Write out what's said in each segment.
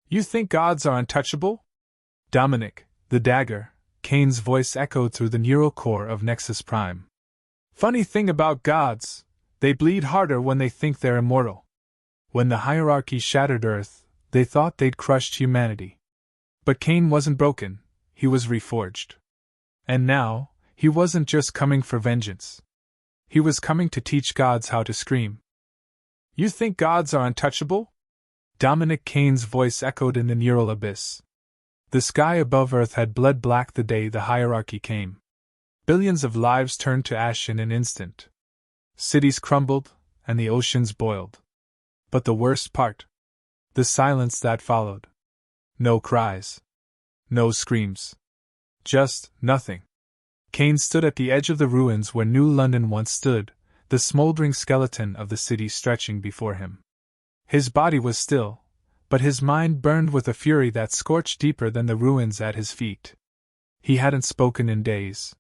You think gods are untouchable? Dominic, the dagger, Kane's voice echoed through the neural core of Nexus Prime. Funny thing about gods, they bleed harder when they think they're immortal. When the hierarchy shattered Earth, they thought they'd crushed humanity. But Kane wasn't broken, he was reforged. And now, he wasn't just coming for vengeance. He was coming to teach gods how to scream. You think gods are untouchable? Dominic Kane's voice echoed in the neural abyss. The sky above Earth had bled black the day the hierarchy came. Billions of lives turned to ash in an instant. Cities crumbled, and the oceans boiled. But the worst part? The silence that followed. No cries. No screams. Just nothing. Kane stood at the edge of the ruins where New London once stood, the smoldering skeleton of the city stretching before him. His body was still, but his mind burned with a fury that scorched deeper than the ruins at his feet. He hadn't spoken in days.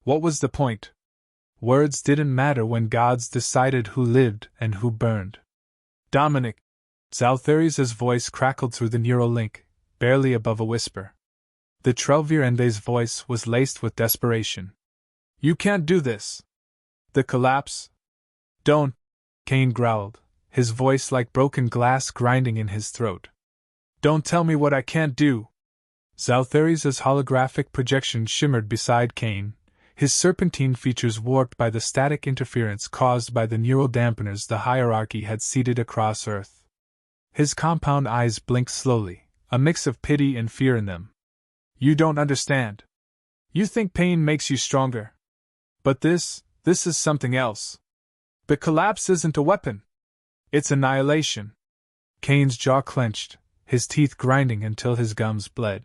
What was the point? Words didn't matter when gods decided who lived and who burned. Dominic, Zalthari's voice crackled through the neural link, barely above a whisper. The Trelvir Envoy's voice was laced with desperation. You can't do this. The collapse? Don't, Kane growled, his voice like broken glass grinding in his throat. Don't tell me what I can't do. Zalthari's holographic projection shimmered beside Kane, his serpentine features warped by the static interference caused by the neural dampeners the hierarchy had seeded across Earth. His compound eyes blinked slowly, a mix of pity and fear in them. You don't understand. You think pain makes you stronger. But this is something else. The collapse isn't a weapon. It's annihilation. Kane's jaw clenched, his teeth grinding until his gums bled.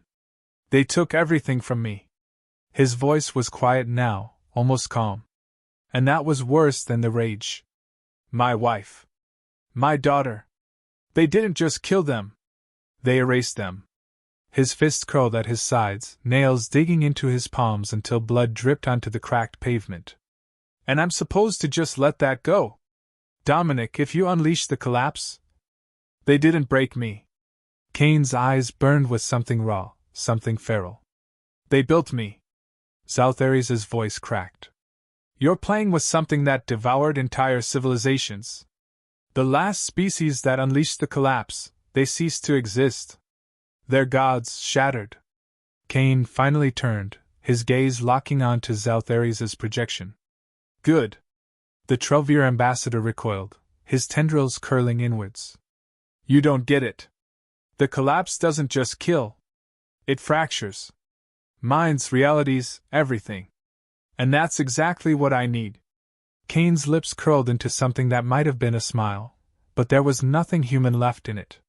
They took everything from me. His voice was quiet now, almost calm. And that was worse than the rage. My wife. My daughter. They didn't just kill them. They erased them. His fists curled at his sides, nails digging into his palms until blood dripped onto the cracked pavement. And I'm supposed to just let that go? Dominic, if you unleash the collapse? They didn't break me. Kane's eyes burned with something raw, something feral. They built me. Zalthari's voice cracked. You're playing with something that devoured entire civilizations. The last species that unleashed the collapse, they ceased to exist. Their gods shattered. Kane finally turned, his gaze locking on to Zalthari's projection. Good. The Trelvir ambassador recoiled, his tendrils curling inwards. You don't get it. The collapse doesn't just kill. It fractures. Minds, realities, everything. And that's exactly what I need. Kane's lips curled into something that might have been a smile, but there was nothing human left in it.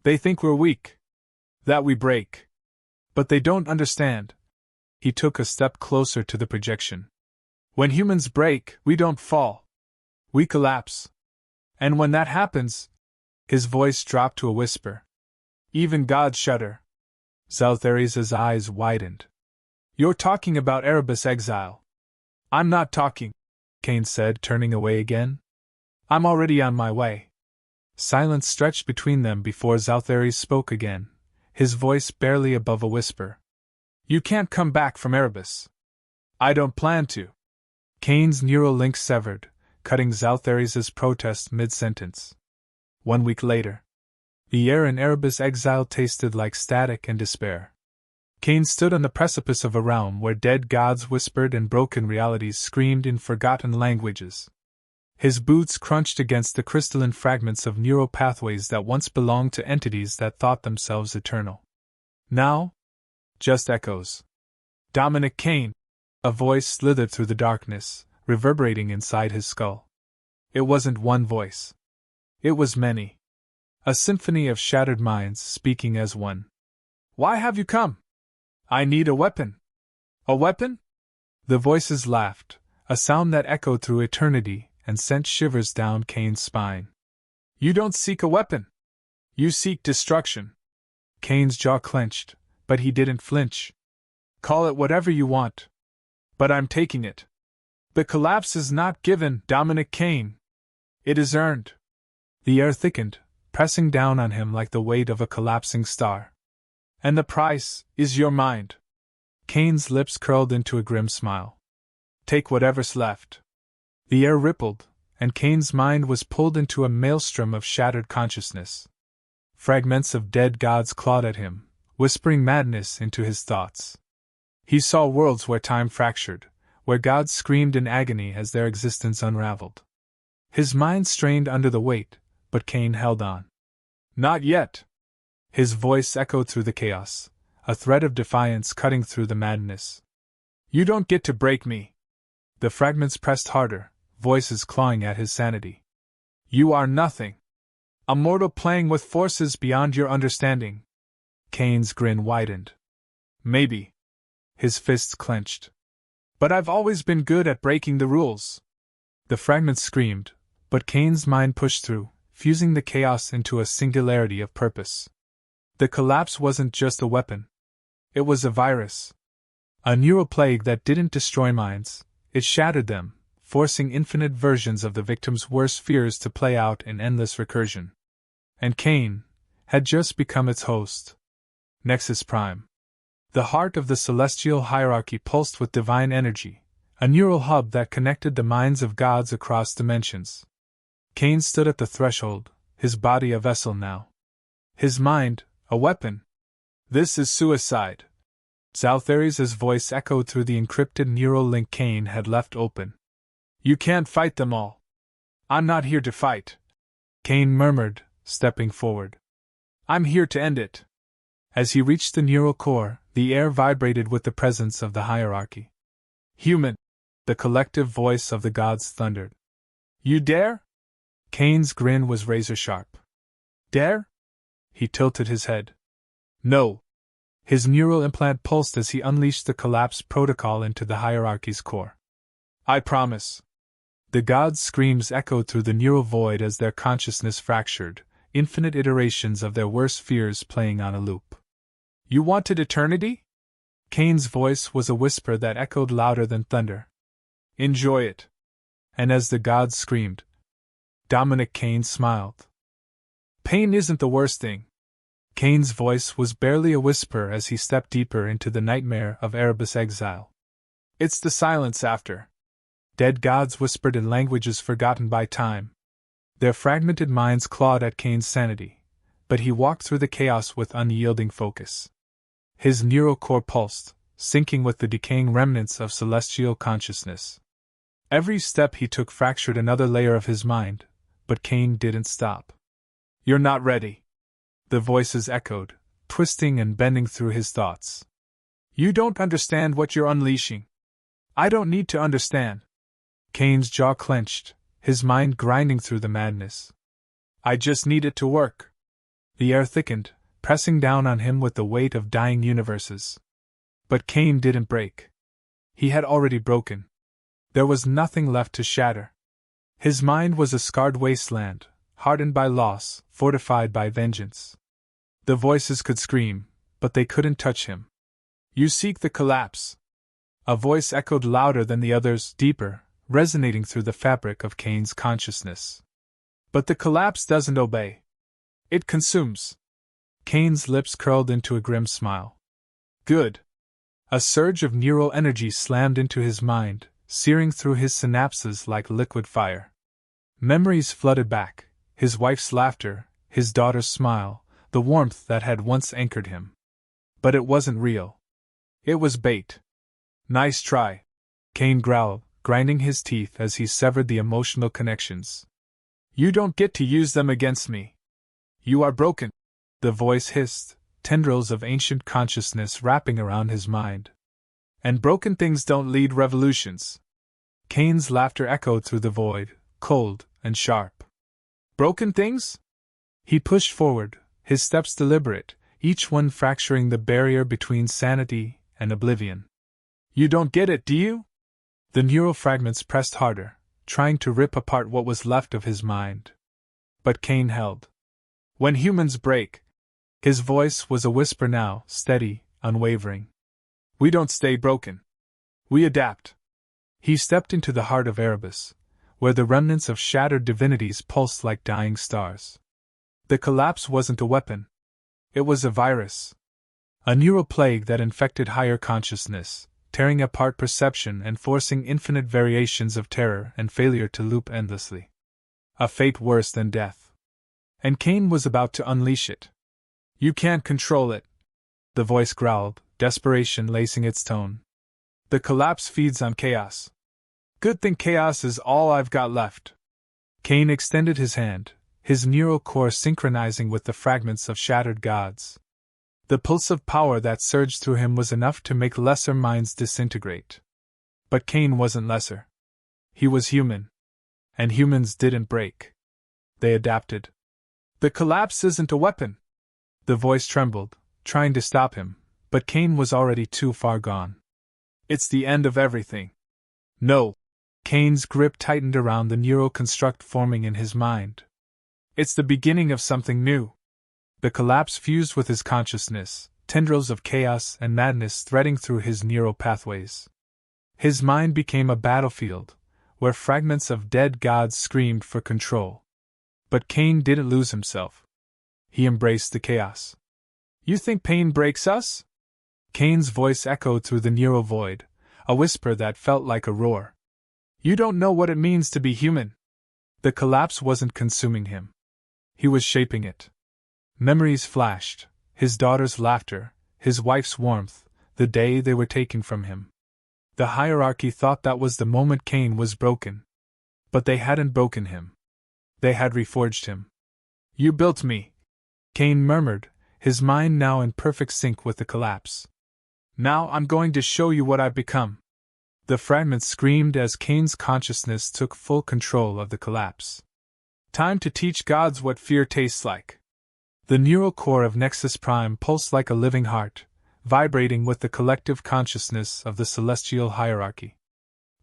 They think we're weak. That we break. But they don't understand. He took a step closer to the projection. When humans break, we don't fall. We collapse. And when that happens, his voice dropped to a whisper. Even gods shudder. Zalthari's eyes widened. You're talking about Erebus exile. I'm not talking, Kane said, turning away again. I'm already on my way. Silence stretched between them before Zalthari spoke again, his voice barely above a whisper. You can't come back from Erebus. I don't plan to. Kane's neural link severed, cutting Zalthari's protest mid-sentence. 1 week later. The air in Erebus exile tasted like static and despair. Kane stood on the precipice of a realm where dead gods whispered and broken realities screamed in forgotten languages. His boots crunched against the crystalline fragments of neural pathways that once belonged to entities that thought themselves eternal. Now? Just echoes. Dominic Kane! A voice slithered through the darkness, reverberating inside his skull. It wasn't one voice. It was many. A symphony of shattered minds speaking as one. Why have you come? I need a weapon. A weapon? The voices laughed, a sound that echoed through eternity and sent shivers down Kane's spine. You don't seek a weapon. You seek destruction. Kane's jaw clenched, but he didn't flinch. Call it whatever you want. But I'm taking it. The collapse is not given, Dominic Kane. It is earned. The air thickened, pressing down on him like the weight of a collapsing star. And the price is your mind. Kane's lips curled into a grim smile. Take whatever's left. The air rippled, and Kane's mind was pulled into a maelstrom of shattered consciousness. Fragments of dead gods clawed at him, whispering madness into his thoughts. He saw worlds where time fractured, where gods screamed in agony as their existence unraveled. His mind strained under the weight, but Kane held on. Not yet! His voice echoed through the chaos, a thread of defiance cutting through the madness. You don't get to break me! The fragments pressed harder, voices clawing at his sanity. You are nothing! A mortal playing with forces beyond your understanding. Kane's grin widened. Maybe. His fists clenched. But I've always been good at breaking the rules. The fragments screamed, but Kane's mind pushed through, fusing the chaos into a singularity of purpose. The collapse wasn't just a weapon. It was a virus. A neural plague that didn't destroy minds, it shattered them, forcing infinite versions of the victim's worst fears to play out in endless recursion. And Kane had just become its host. Nexus Prime. The heart of the celestial hierarchy pulsed with divine energy, a neural hub that connected the minds of gods across dimensions. Kane stood at the threshold, his body a vessel now. His mind, a weapon. This is suicide. Zalthari's voice echoed through the encrypted neural link Kane had left open. You can't fight them all. I'm not here to fight. Kane murmured, stepping forward. I'm here to end it. As he reached the neural core, the air vibrated with the presence of the hierarchy. Human! The collective voice of the gods thundered. You dare? Kane's grin was razor-sharp. Dare? He tilted his head. No. His neural implant pulsed as he unleashed the collapse protocol into the hierarchy's core. I promise. The gods' screams echoed through the neural void as their consciousness fractured, infinite iterations of their worst fears playing on a loop. You wanted eternity? Kane's voice was a whisper that echoed louder than thunder. Enjoy it. And as the gods screamed, Dominic Kane smiled. Pain isn't the worst thing. Kane's voice was barely a whisper as he stepped deeper into the nightmare of Erebus exile. It's the silence after. Dead gods whispered in languages forgotten by time. Their fragmented minds clawed at Kane's sanity, but he walked through the chaos with unyielding focus. His neural core pulsed, syncing with the decaying remnants of celestial consciousness. Every step he took fractured another layer of his mind, but Kane didn't stop. You're not ready. The voices echoed, twisting and bending through his thoughts. You don't understand what you're unleashing. I don't need to understand. Kane's jaw clenched, his mind grinding through the madness. I just need it to work. The air thickened, pressing down on him with the weight of dying universes. But Kane didn't break. He had already broken. There was nothing left to shatter. His mind was a scarred wasteland, hardened by loss, fortified by vengeance. The voices could scream, but they couldn't touch him. You seek the collapse. A voice echoed louder than the others, deeper, resonating through the fabric of Kane's consciousness. But the collapse doesn't obey. It consumes. Kane's lips curled into a grim smile. Good. A surge of neural energy slammed into his mind, searing through his synapses like liquid fire. Memories flooded back, his wife's laughter, his daughter's smile, the warmth that had once anchored him. But it wasn't real. It was bait. Nice try. Kane growled, grinding his teeth as he severed the emotional connections. You don't get to use them against me. You are broken. The voice hissed, tendrils of ancient consciousness wrapping around his mind. And broken things don't lead revolutions. Kane's laughter echoed through the void, cold and sharp. Broken things? He pushed forward, his steps deliberate, each one fracturing the barrier between sanity and oblivion. You don't get it, do you? The neural fragments pressed harder, trying to rip apart what was left of his mind. But Kane held. When humans break, his voice was a whisper now, steady, unwavering. We don't stay broken. We adapt. He stepped into the heart of Erebus, where the remnants of shattered divinities pulsed like dying stars. The collapse wasn't a weapon. It was a virus. A neural plague that infected higher consciousness, tearing apart perception and forcing infinite variations of terror and failure to loop endlessly. A fate worse than death. And Cain was about to unleash it. You can't control it, the voice growled, desperation lacing its tone. The collapse feeds on chaos. Good thing chaos is all I've got left. Cain extended his hand, his neural core synchronizing with the fragments of shattered gods. The pulse of power that surged through him was enough to make lesser minds disintegrate. But Cain wasn't lesser. He was human. And humans didn't break. They adapted. The collapse isn't a weapon. The voice trembled, trying to stop him, but Cain was already too far gone. It's the end of everything. No. Cain's grip tightened around the neural construct forming in his mind. It's the beginning of something new. The collapse fused with his consciousness, tendrils of chaos and madness threading through his neural pathways. His mind became a battlefield, where fragments of dead gods screamed for control. But Cain didn't lose himself. He embraced the chaos. You think pain breaks us? Cain's voice echoed through the neural void, a whisper that felt like a roar. You don't know what it means to be human. The collapse wasn't consuming him. He was shaping it. Memories flashed, his daughter's laughter, his wife's warmth, the day they were taken from him. The hierarchy thought that was the moment Cain was broken. But they hadn't broken him. They had reforged him. You built me, Cain murmured, his mind now in perfect sync with the collapse. Now I'm going to show you what I've become. The fragments screamed as Cain's consciousness took full control of the collapse. Time to teach gods what fear tastes like. The neural core of Nexus Prime pulsed like a living heart, vibrating with the collective consciousness of the celestial hierarchy.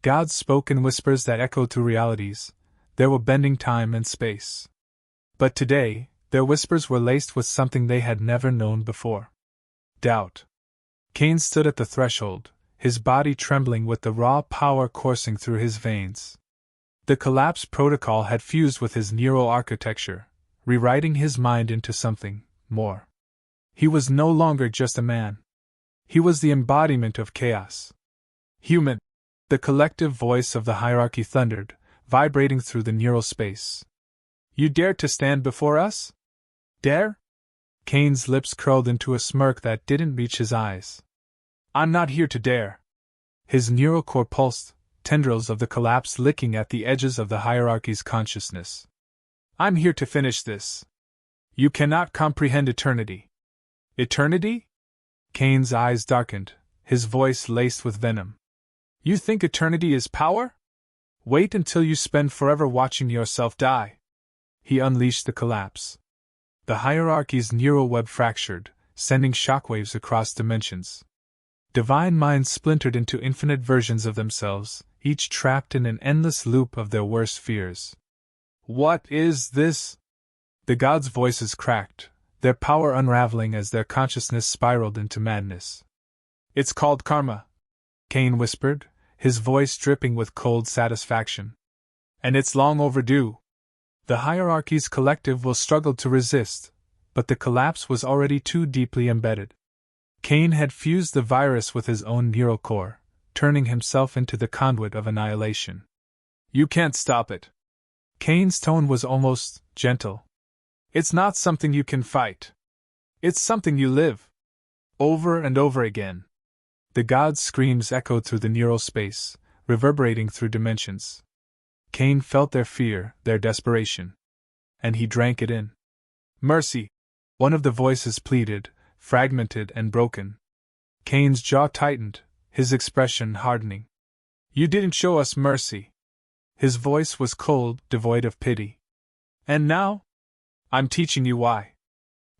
Gods spoke in whispers that echoed through realities. They were bending time and space. But today, their whispers were laced with something they had never known before. Doubt. Cain stood at the threshold, his body trembling with the raw power coursing through his veins. The collapse protocol had fused with his neural architecture, rewriting his mind into something more. He was no longer just a man. He was the embodiment of chaos. Human. The collective voice of the hierarchy thundered, vibrating through the neural space. You dare to stand before us? Dare? Cain's lips curled into a smirk that didn't reach his eyes. I'm not here to dare. His neural core pulsed, tendrils of the collapse licking at the edges of the hierarchy's consciousness. I'm here to finish this. You cannot comprehend eternity. Eternity? Cain's eyes darkened, his voice laced with venom. You think eternity is power? Wait until you spend forever watching yourself die. He unleashed the collapse. The hierarchy's neural web fractured, sending shockwaves across dimensions. Divine minds splintered into infinite versions of themselves, each trapped in an endless loop of their worst fears. What is this? The gods' voices cracked, their power unraveling as their consciousness spiraled into madness. It's called karma, Cain whispered, his voice dripping with cold satisfaction. And it's long overdue. The hierarchy's collective will struggle to resist, but the collapse was already too deeply embedded. Cain had fused the virus with his own neural core, turning himself into the conduit of annihilation. You can't stop it. Cain's tone was almost gentle. It's not something you can fight. It's something you live. Over and over again. The gods' screams echoed through the neural space, reverberating through dimensions. Cain felt their fear, their desperation. And he drank it in. Mercy! One of the voices pleaded, fragmented and broken. Cain's jaw tightened, his expression hardening. You didn't show us mercy. His voice was cold, devoid of pity. And now? I'm teaching you why.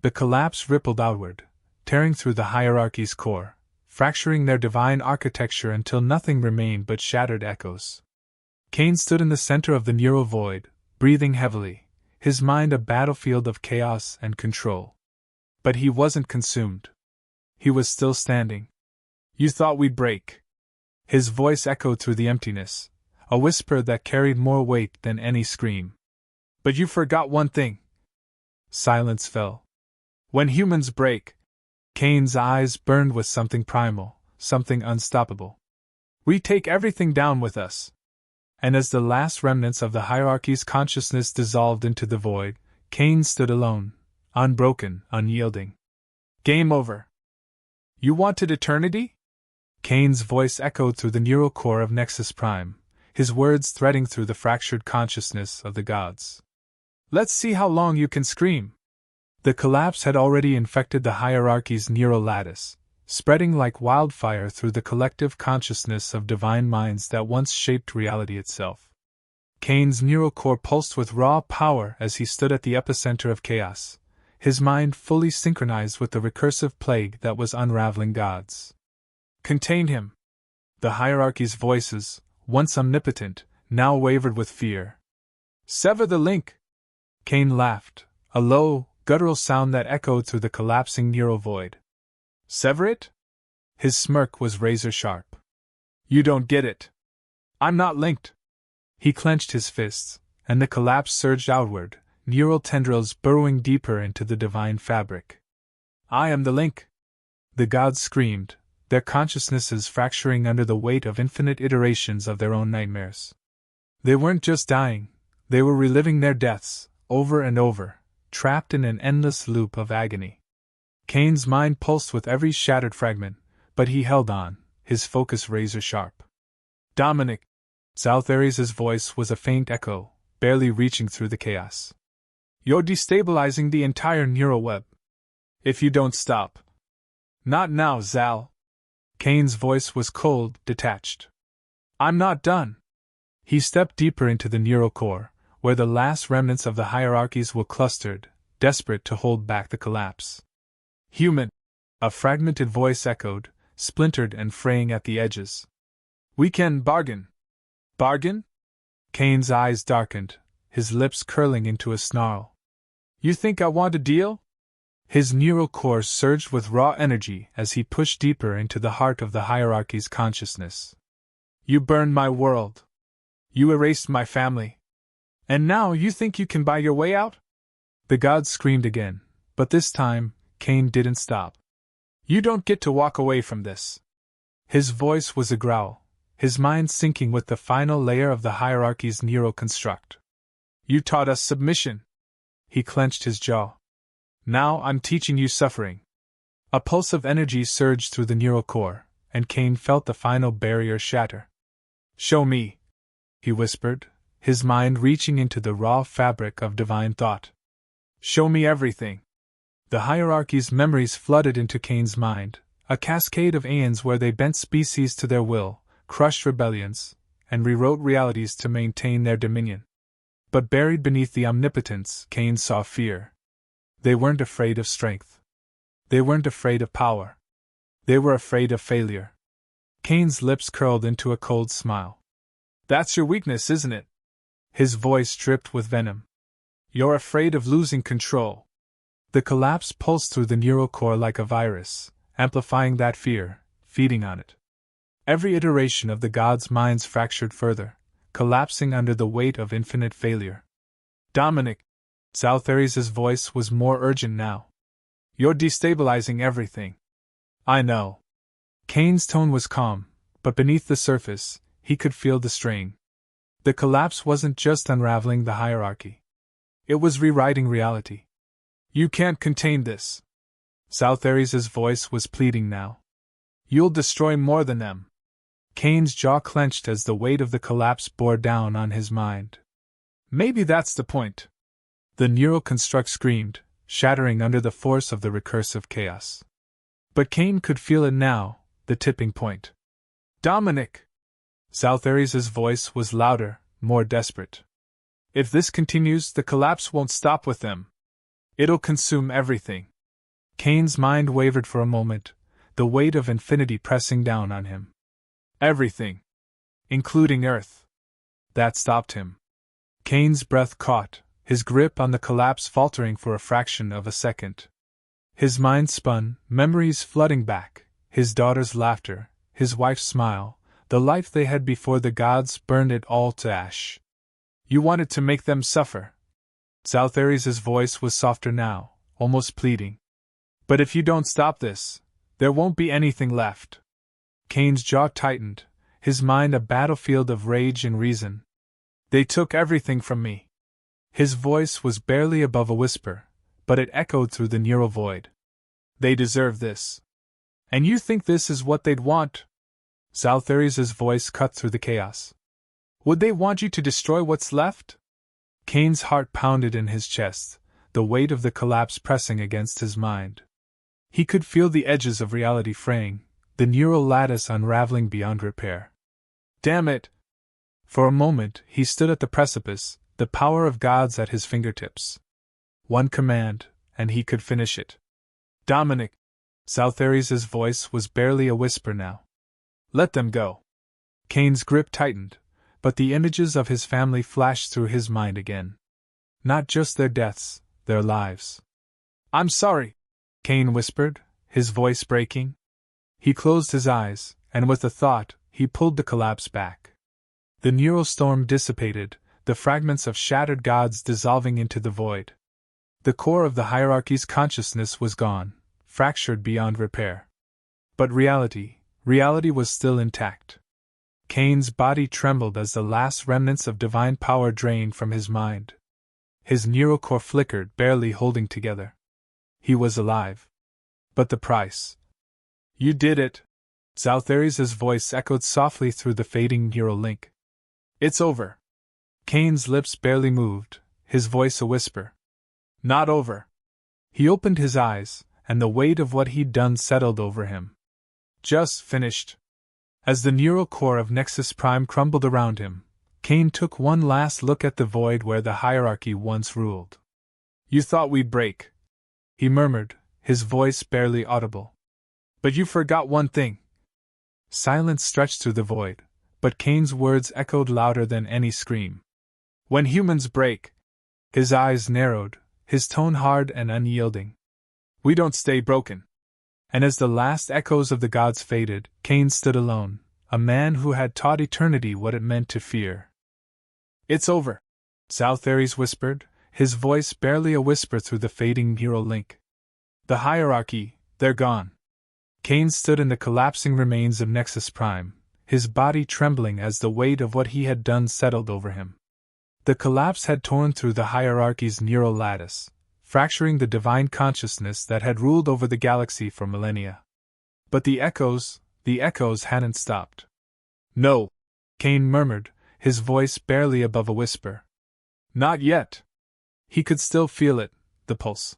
The collapse rippled outward, tearing through the hierarchy's core, fracturing their divine architecture until nothing remained but shattered echoes. Cain stood in the center of the neural void, breathing heavily, his mind a battlefield of chaos and control. But he wasn't consumed. He was still standing. You thought we'd break. His voice echoed through the emptiness, a whisper that carried more weight than any scream. But you forgot one thing. Silence fell. When humans break, Cain's eyes burned with something primal, something unstoppable. We take everything down with us. And as the last remnants of the hierarchy's consciousness dissolved into the void, Cain stood alone, unbroken, unyielding. Game over. You wanted eternity? Cain's voice echoed through the neural core of Nexus Prime, his words threading through the fractured consciousness of the gods. Let's see how long you can scream. The collapse had already infected the hierarchy's neural lattice, spreading like wildfire through the collective consciousness of divine minds that once shaped reality itself. Cain's neural core pulsed with raw power as he stood at the epicenter of chaos, his mind fully synchronized with the recursive plague that was unraveling gods. Contain him. The hierarchy's voices, once omnipotent, now wavered with fear. Sever the link. Cain laughed, a low, guttural sound that echoed through the collapsing neural void. Sever it? His smirk was razor-sharp. You don't get it. I'm not linked. He clenched his fists, and the collapse surged outward, neural tendrils burrowing deeper into the divine fabric. I am the link. The gods screamed, their consciousnesses fracturing under the weight of infinite iterations of their own nightmares. They weren't just dying, they were reliving their deaths, over and over, trapped in an endless loop of agony. Cain's mind pulsed with every shattered fragment, but he held on, his focus razor-sharp. Dominic! South Aries' voice was a faint echo, barely reaching through the chaos. You're destabilizing the entire neural web. If you don't stop. Not now, Zal. Cain's voice was cold, detached. I'm not done. He stepped deeper into the neural core, where the last remnants of the hierarchies were clustered, desperate to hold back the collapse. Human! A fragmented voice echoed, splintered and fraying at the edges. We can bargain. Bargain? Cain's eyes darkened, his lips curling into a snarl. You think I want a deal? His neural core surged with raw energy as he pushed deeper into the heart of the hierarchy's consciousness. You burned my world. You erased my family. And now you think you can buy your way out? The gods screamed again, but this time, Cain didn't stop. You don't get to walk away from this. His voice was a growl, his mind sinking with the final layer of the hierarchy's neural construct. You taught us submission. He clenched his jaw. Now I'm teaching you suffering. A pulse of energy surged through the neural core, and Cain felt the final barrier shatter. Show me, he whispered, his mind reaching into the raw fabric of divine thought. Show me everything. The hierarchy's memories flooded into Cain's mind, a cascade of aeons where they bent species to their will, crushed rebellions, and rewrote realities to maintain their dominion. But buried beneath the omnipotence, Cain saw fear. They weren't afraid of strength. They weren't afraid of power. They were afraid of failure. Cain's lips curled into a cold smile. That's your weakness, isn't it? His voice dripped with venom. You're afraid of losing control. The collapse pulsed through the neural core like a virus, amplifying that fear, feeding on it. Every iteration of the gods' minds fractured further, collapsing under the weight of infinite failure. Dominic! South Aries' voice was more urgent now. You're destabilizing everything. I know. Cain's tone was calm, but beneath the surface, he could feel the strain. The collapse wasn't just unraveling the hierarchy. It was rewriting reality. You can't contain this. South Aries' voice was pleading now. You'll destroy more than them. Cain's jaw clenched as the weight of the collapse bore down on his mind. Maybe that's the point. The neural construct screamed, shattering under the force of the recursive chaos. But Cain could feel it now, the tipping point. Dominic! South Aries' voice was louder, more desperate. If this continues, the collapse won't stop with them. It'll consume everything. Cain's mind wavered for a moment, the weight of infinity pressing down on him. Everything. Including Earth. That stopped him. Cain's breath caught, his grip on the collapse faltering for a fraction of a second. His mind spun, memories flooding back, his daughter's laughter, his wife's smile, the life they had before the gods burned it all to ash. You wanted to make them suffer. South Aries' voice was softer now, almost pleading. But if you don't stop this, there won't be anything left. Kane's jaw tightened, his mind a battlefield of rage and reason. They took everything from me. His voice was barely above a whisper, but it echoed through the neural void. They deserve this. And you think this is what they'd want? South Aries' voice cut through the chaos. Would they want you to destroy what's left? Kane's heart pounded in his chest, the weight of the collapse pressing against his mind. He could feel the edges of reality fraying, the neural lattice unraveling beyond repair. Damn it! For a moment, he stood at the precipice, the power of gods at his fingertips. One command, and he could finish it. Dominic! South Aries' voice was barely a whisper now. Let them go. Kane's grip tightened, but the images of his family flashed through his mind again. Not just their deaths, their lives. I'm sorry, Kane whispered, his voice breaking. He closed his eyes, and with a thought, he pulled the collapse back. The neural storm dissipated, the fragments of shattered gods dissolving into the void. The core of the hierarchy's consciousness was gone, fractured beyond repair. But reality was still intact. Kane's body trembled as the last remnants of divine power drained from his mind. His neural core flickered, barely holding together. He was alive. But the price. You did it. South Aries' voice echoed softly through the fading neural link. It's over. Kane's lips barely moved, his voice a whisper. Not over. He opened his eyes, and the weight of what he'd done settled over him. Just finished. As the neural core of Nexus Prime crumbled around him, Kane took one last look at the void where the hierarchy once ruled. You thought we'd break, he murmured, his voice barely audible. But you forgot one thing. Silence stretched through the void, but Kane's words echoed louder than any scream. When humans break. His eyes narrowed, his tone hard and unyielding. We don't stay broken. And as the last echoes of the gods faded, Kane stood alone, a man who had taught eternity what it meant to fear. It's over, South Aries whispered, his voice barely a whisper through the fading neural link. The hierarchy, they're gone. Kane stood in the collapsing remains of Nexus Prime, his body trembling as the weight of what he had done settled over him. The collapse had torn through the hierarchy's neural lattice, fracturing the divine consciousness that had ruled over the galaxy for millennia. But the echoes hadn't stopped. No, Kane murmured, his voice barely above a whisper. Not yet. He could still feel it, the pulse.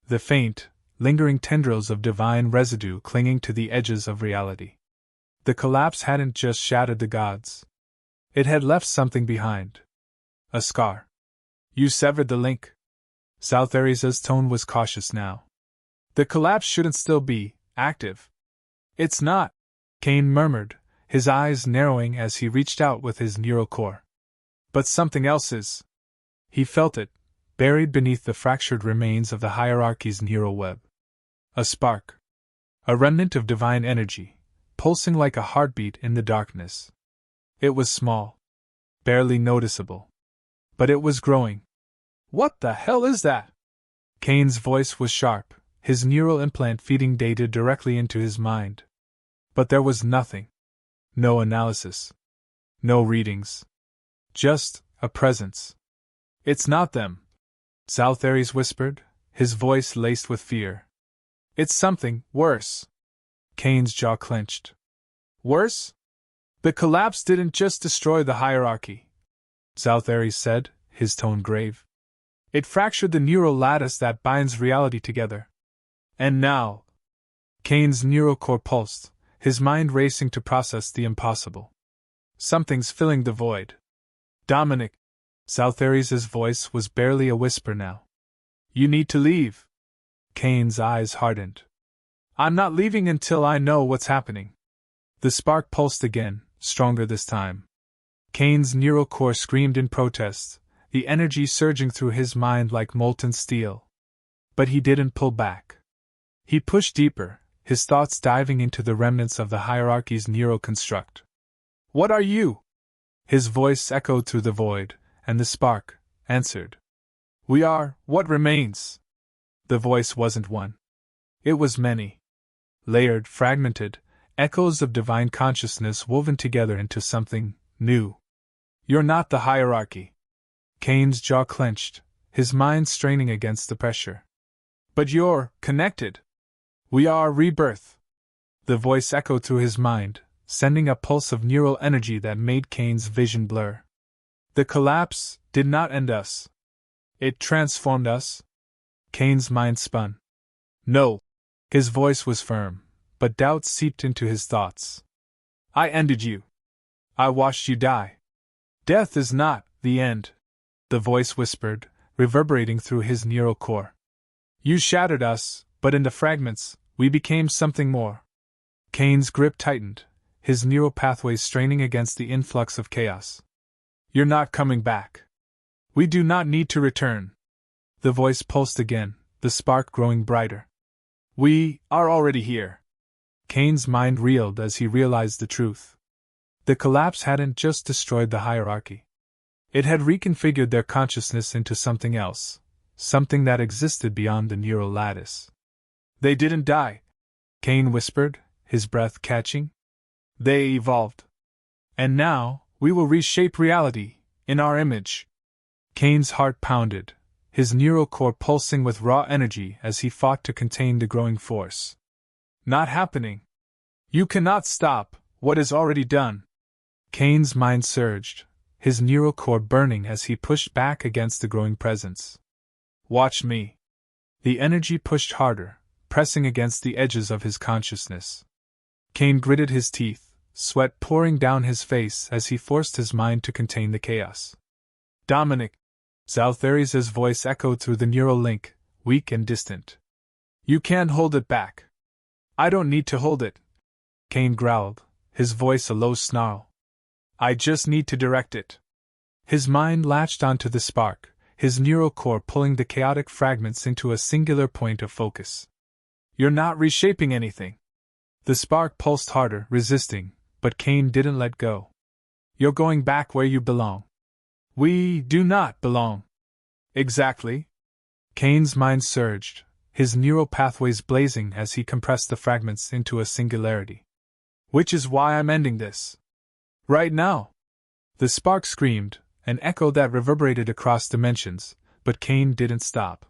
The faint, lingering tendrils of divine residue clinging to the edges of reality. The collapse hadn't just shattered the gods. It had left something behind. A scar. You severed the link. South Aries' tone was cautious now. The collapse shouldn't still be active. It's not, Kane murmured, his eyes narrowing as he reached out with his neural core. But something else is. He felt it, buried beneath the fractured remains of the hierarchy's neural web. A spark. A remnant of divine energy, pulsing like a heartbeat in the darkness. It was small. Barely noticeable. But it was growing. What the hell is that? Kane's voice was sharp, his neural implant feeding data directly into his mind. But there was nothing. No analysis. No readings. Just a presence. It's not them, South Aries whispered, his voice laced with fear. It's something worse. Kane's jaw clenched. Worse? The collapse didn't just destroy the hierarchy, South Aries said, his tone grave. It fractured the neural lattice that binds reality together. And now. Kane's neural core pulsed, his mind racing to process the impossible. Something's filling the void. Dominic. South Aries' voice was barely a whisper now. You need to leave. Kane's eyes hardened. I'm not leaving until I know what's happening. The spark pulsed again, stronger this time. Kane's neural core screamed in protest, the energy surging through his mind like molten steel. But he didn't pull back. He pushed deeper, his thoughts diving into the remnants of the hierarchy's neural construct. What are you? His voice echoed through the void, and the spark answered. We are what remains. The voice wasn't one. It was many. Layered, fragmented, echoes of divine consciousness woven together into something new. You're not the hierarchy. Kane's jaw clenched, his mind straining against the pressure. But you're connected. We are rebirth. The voice echoed through his mind, sending a pulse of neural energy that made Kane's vision blur. The collapse did not end us. It transformed us. Kane's mind spun. No. His voice was firm, but doubt seeped into his thoughts. I ended you. I watched you die. Death is not the end, the voice whispered, reverberating through his neural core. You shattered us, but in the fragments, we became something more. Kane's grip tightened, his neural pathways straining against the influx of chaos. You're not coming back. We do not need to return. The voice pulsed again, the spark growing brighter. We are already here. Kane's mind reeled as he realized the truth. The collapse hadn't just destroyed the hierarchy. It had reconfigured their consciousness into something else, something that existed beyond the neural lattice. They didn't die, Kane whispered, his breath catching. They evolved. And now, we will reshape reality, in our image. Kane's heart pounded, his neural core pulsing with raw energy as he fought to contain the growing force. Not happening. You cannot stop what is already done. Kane's mind surged, his neural core burning as he pushed back against the growing presence. Watch me. The energy pushed harder, pressing against the edges of his consciousness. Kane gritted his teeth, sweat pouring down his face as he forced his mind to contain the chaos. Dominic. Zaltharius's voice echoed through the neural link, weak and distant. You can't hold it back. I don't need to hold it, Kane growled, his voice a low snarl. I just need to direct it. His mind latched onto the spark, his neural core pulling the chaotic fragments into a singular point of focus. You're not reshaping anything. The spark pulsed harder, resisting, but Kane didn't let go. You're going back where you belong. We do not belong. Exactly. Kane's mind surged, his neural pathways blazing as he compressed the fragments into a singularity. Which is why I'm ending this. Right now. The spark screamed, an echo that reverberated across dimensions, but Kane didn't stop.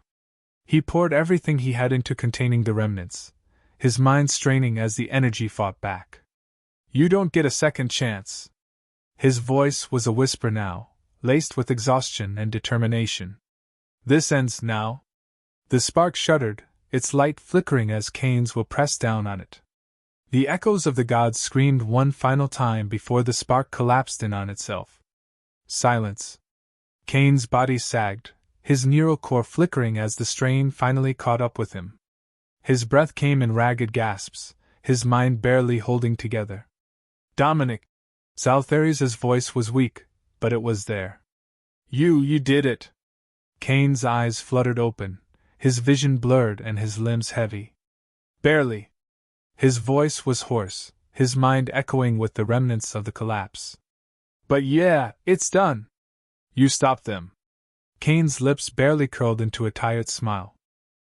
He poured everything he had into containing the remnants, his mind straining as the energy fought back. You don't get a second chance. His voice was a whisper now, laced with exhaustion and determination. This ends now. The spark shuddered, its light flickering as Kane's will press down on it. The echoes of the gods screamed one final time before the spark collapsed in on itself. Silence. Kane's body sagged, his neural core flickering as the strain finally caught up with him. His breath came in ragged gasps, his mind barely holding together. Dominic. Zaltharius's voice was weak, but it was there. You did it. Kane's eyes fluttered open, his vision blurred and his limbs heavy. Barely. His voice was hoarse, his mind echoing with the remnants of the collapse. But yeah, it's done. You stopped them. Kane's lips barely curled into a tired smile.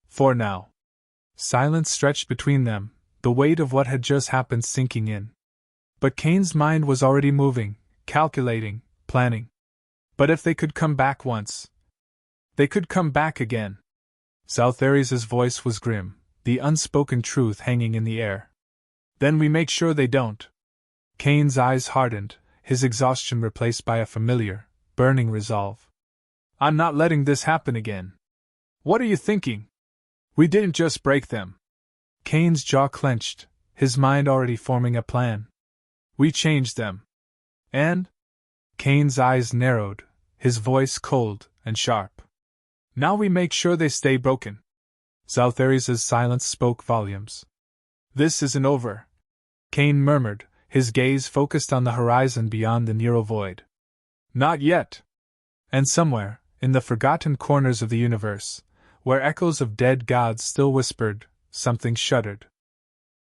For now. Silence stretched between them, the weight of what had just happened sinking in. But Kane's mind was already moving, calculating, planning. But if they could come back once, they could come back again. Zaltharius's voice was grim, the unspoken truth hanging in the air. Then we make sure they don't. Kane's eyes hardened, his exhaustion replaced by a familiar, burning resolve. I'm not letting this happen again. What are you thinking? We didn't just break them. Kane's jaw clenched, his mind already forming a plan. We changed them. And? Kane's eyes narrowed, his voice cold and sharp. Now we make sure they stay broken. Zaltharius's silence spoke volumes. This isn't over, Kane murmured, his gaze focused on the horizon beyond the neural void. Not yet. And somewhere, in the forgotten corners of the universe, where echoes of dead gods still whispered, something shuddered.